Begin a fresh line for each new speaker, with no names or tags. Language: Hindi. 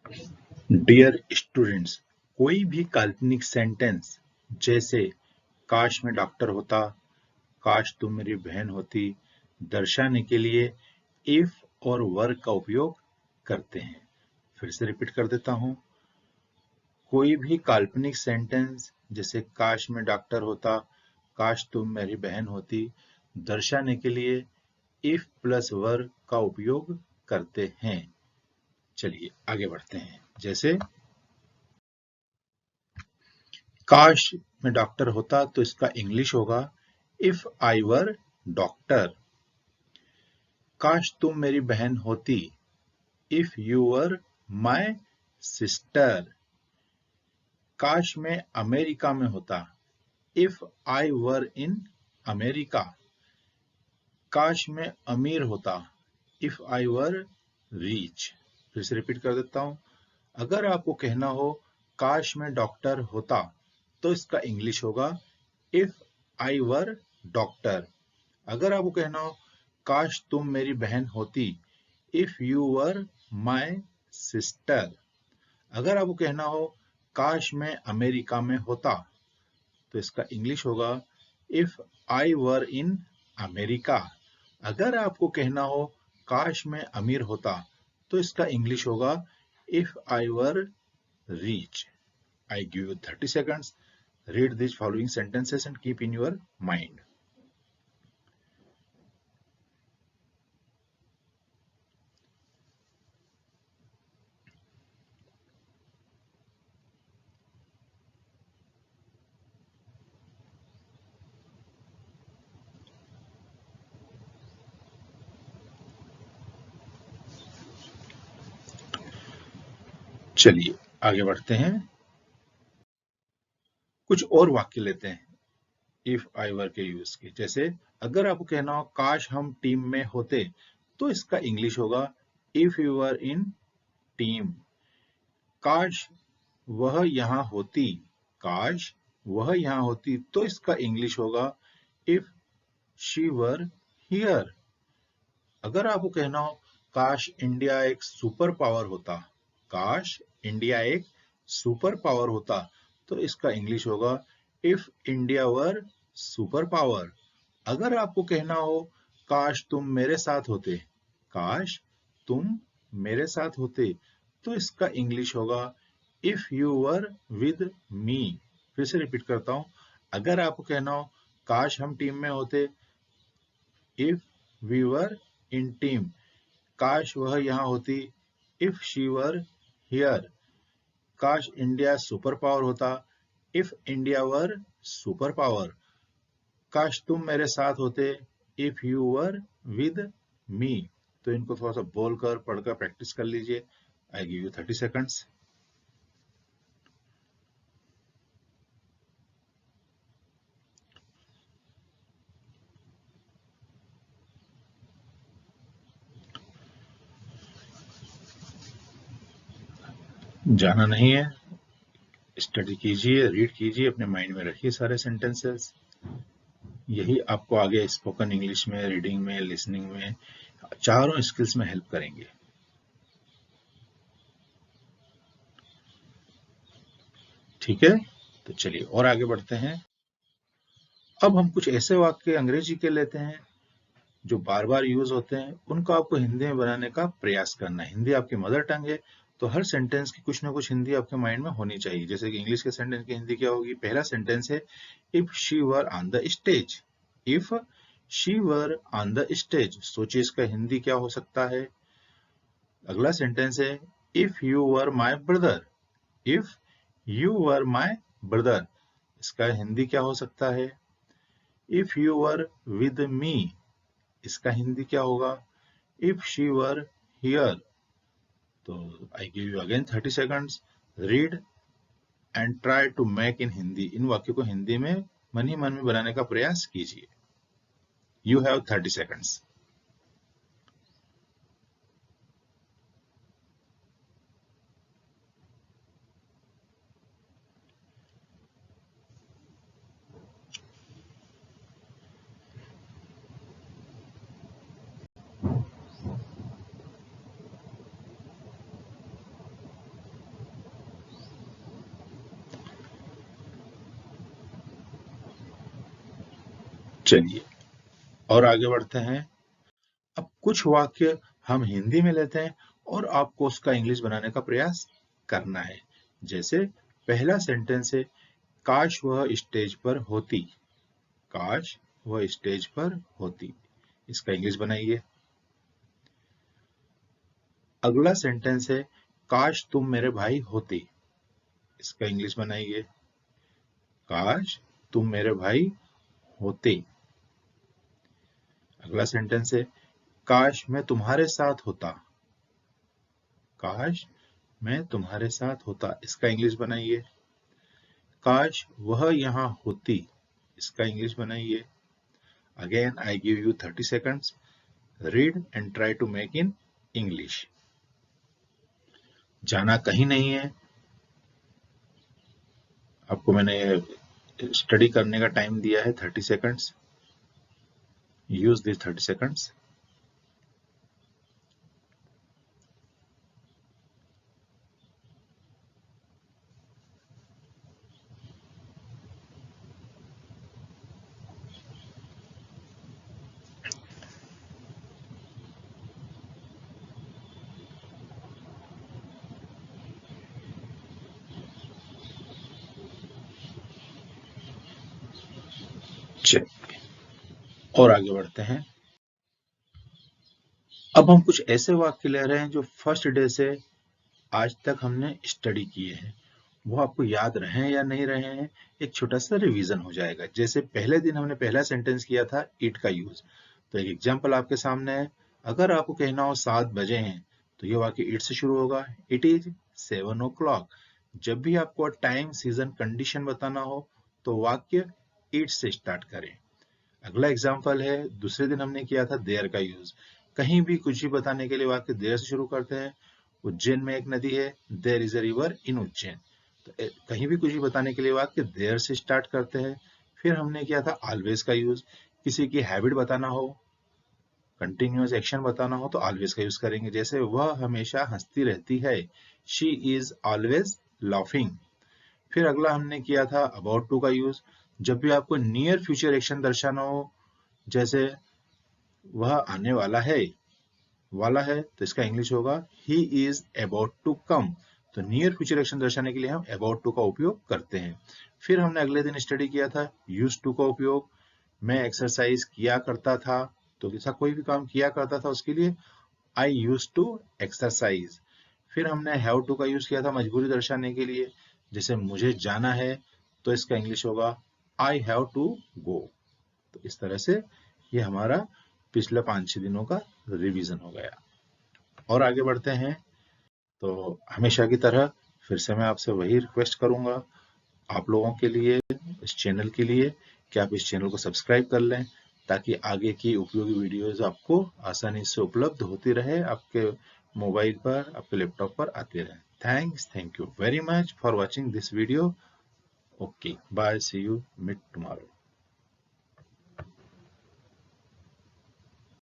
डियर स्टूडेंट्स, कोई भी काल्पनिक सेंटेंस जैसे काश मैं डॉक्टर होता, काश तुम मेरी बहन होती दर्शाने के लिए इफ और वर का उपयोग करते हैं। फिर से रिपीट कर देता हूं। कोई भी काल्पनिक सेंटेंस जैसे काश मैं डॉक्टर होता, काश तुम मेरी बहन होती दर्शाने के लिए इफ प्लस वर का उपयोग करते हैं। चलिए आगे बढ़ते हैं। जैसे काश मैं डॉक्टर होता तो इसका इंग्लिश होगा इफ आई वर डॉक्टर। काश तुम मेरी बहन होती if you were my sister. काश मैं अमेरिका में होता if I were in America. काश मैं अमीर होता इफ आई वर रिच। फिर से रिपीट कर देता हूं। अगर आपको कहना हो काश मैं डॉक्टर होता तो इसका इंग्लिश होगा इफ आई वर डॉक्टर। अगर आपको कहना हो काश तुम मेरी बहन होती if you were my sister. अगर आपको कहना हो काश मैं अमेरिका में होता तो इसका इंग्लिश होगा if I were in America. अगर आपको कहना हो काश मैं अमीर होता तो इसका इंग्लिश होगा if I were rich. I give you 30 seconds. Read these following sentences and keep in your mind. चलिए आगे बढ़ते हैं। कुछ और वाक्य लेते हैं इफ आई वर के यूज के। जैसे अगर आपको कहना हो काश हम टीम में होते तो इसका इंग्लिश होगा if you were in team. काश वह यहाँ होती, काश वह यहाँ होती तो इसका इंग्लिश होगा इफ शी वर हियर। अगर आपको कहना हो काश इंडिया एक सुपर पावर होता, काश इंडिया एक सुपर पावर होता तो इसका इंग्लिश होगा if India were super power. अगर आपको कहना हो काश तुम मेरे साथ होते, काश तुम मेरे साथ होते तो इसका इंग्लिश होगा इफ यू वर विद मी। फिर से रिपीट करता हूं। अगर आपको कहना हो काश हम टीम में होते if we were in team. काश वह यहाँ होती इफ शी वर हियर। काश इंडिया सुपर पावर होता if India were super power. काश तुम मेरे साथ होते if you were with me. तो इनको थोड़ा सा बोलकर पढ़कर प्रैक्टिस कर लीजिए। I give you 30 seconds. जाना नहीं है, स्टडी कीजिए, रीड कीजिए, अपने माइंड में रखिए सारे सेंटेंसेस। यही आपको आगे स्पोकन इंग्लिश में, रीडिंग में, लिसनिंग में, चारों स्किल्स में हेल्प करेंगे। ठीक है, तो चलिए और आगे बढ़ते हैं। अब हम कुछ ऐसे वाक्य अंग्रेजी के लेते हैं जो बार बार यूज होते हैं, उनको आपको हिंदी में बनाने का प्रयास करना है। हिंदी आपकी मदर टंग है तो हर सेंटेंस की कुछ ना कुछ हिंदी आपके माइंड में होनी चाहिए। जैसे कि इंग्लिश के सेंटेंस की हिंदी क्या होगी। पहला सेंटेंस है if she were on the stage. If she were on the stage, सोचिए इसका हिंदी क्या हो सकता है। अगला सेंटेंस है if you were my brother. If you were my brother, इसका हिंदी क्या हो सकता है। If you were with me, इसका हिंदी क्या होगा। If she were here. तो I give you again 30 seconds. Read and try to make in Hindi. इन वाक्यों को हिंदी में मन ही मन में बनाने का प्रयास कीजिए। You have 30 seconds. चलिए और आगे बढ़ते हैं। अब कुछ वाक्य हम हिंदी में लेते हैं और आपको उसका इंग्लिश बनाने का प्रयास करना है। जैसे पहला सेंटेंस है, काश वह स्टेज पर होती। काश वह स्टेज पर होती, इसका इंग्लिश बनाइए। अगला सेंटेंस है, काश तुम मेरे भाई होते। इसका इंग्लिश बनाइए। काश तुम मेरे भाई होते। अगला सेंटेंस है, काश मैं तुम्हारे साथ होता। काश मैं तुम्हारे साथ होता, इसका इंग्लिश बनाइए। काश वह यहाँ होती, इसका इंग्लिश बनाइए। Again I give you 30 seconds. Read and try to make in English. जाना कहीं नहीं है, आपको मैंने स्टडी करने का टाइम दिया है 30 seconds. Use these 30 seconds. चलिए और आगे बढ़ते हैं। अब हम कुछ ऐसे वाक्य ले रहे हैं जो फर्स्ट डे से आज तक हमने स्टडी किए हैं। वो आपको याद रहे या नहीं रहे हैं, एक छोटा सा रिवीजन हो जाएगा। जैसे पहले दिन हमने पहला सेंटेंस किया था इट का यूज, तो एक एग्जांपल आपके सामने है। अगर आपको कहना हो 7 बजे हैं, तो ये वाक्य इट से शुरू होगा। It is 7 o'clock। जब भी आपको टाइम, सीजन, कंडीशन बताना हो तो वाक्य इट से स्टार्ट करें। अगला एग्जाम्पल है, दूसरे दिन हमने किया था देयर का यूज। कहीं भी कुछ भी बताने के लिए वाक्य देयर से शुरू करते हैं। उज्जैन में एक नदी है, there is a river in Ujjain. तो कहीं भी कुछ भी बताने के लिए वाक्य देयर से स्टार्ट करते हैं। फिर हमने किया था ऑलवेज का यूज। किसी की हैबिट बताना हो, कंटिन्यूअस एक्शन बताना हो तो ऑलवेज का यूज करेंगे। जैसे वह हमेशा हंसती रहती है, शी इज ऑलवेज लाफिंग। फिर अगला हमने किया था अबाउट टू का यूज। जब भी आपको नियर फ्यूचर एक्शन दर्शाना हो, जैसे वह आने वाला है तो इसका इंग्लिश होगा he is about to come. तो नियर फ्यूचर एक्शन दर्शाने के लिए हम अबाउट टू का उपयोग करते हैं। फिर हमने अगले दिन स्टडी किया था यूज टू का उपयोग। मैं एक्सरसाइज किया करता था, तो ऐसा कोई भी काम किया करता था उसके लिए आई यूज टू एक्सरसाइज। फिर हमने हैव टू का यूज किया था मजबूरी दर्शाने के लिए। जैसे मुझे जाना है तो इसका इंग्लिश होगा आई हैव टू गो। तो इस तरह से ये हमारा पिछले 5-6 दिनों का रिवीजन हो गया। और आगे बढ़ते हैं। तो हमेशा की तरह फिर से मैं आपसे वही रिक्वेस्ट करूंगा आप लोगों के लिए, इस चैनल के लिए, कि आप इस चैनल को सब्सक्राइब कर लें ताकि आगे की उपयोगी वीडियोस आपको आसानी से उपलब्ध होती रहे, आपके मोबाइल पर, आपके लैपटॉप पर आती रहे। Thank you very much for watching this video. Okay bye, see you, meet tomorrow.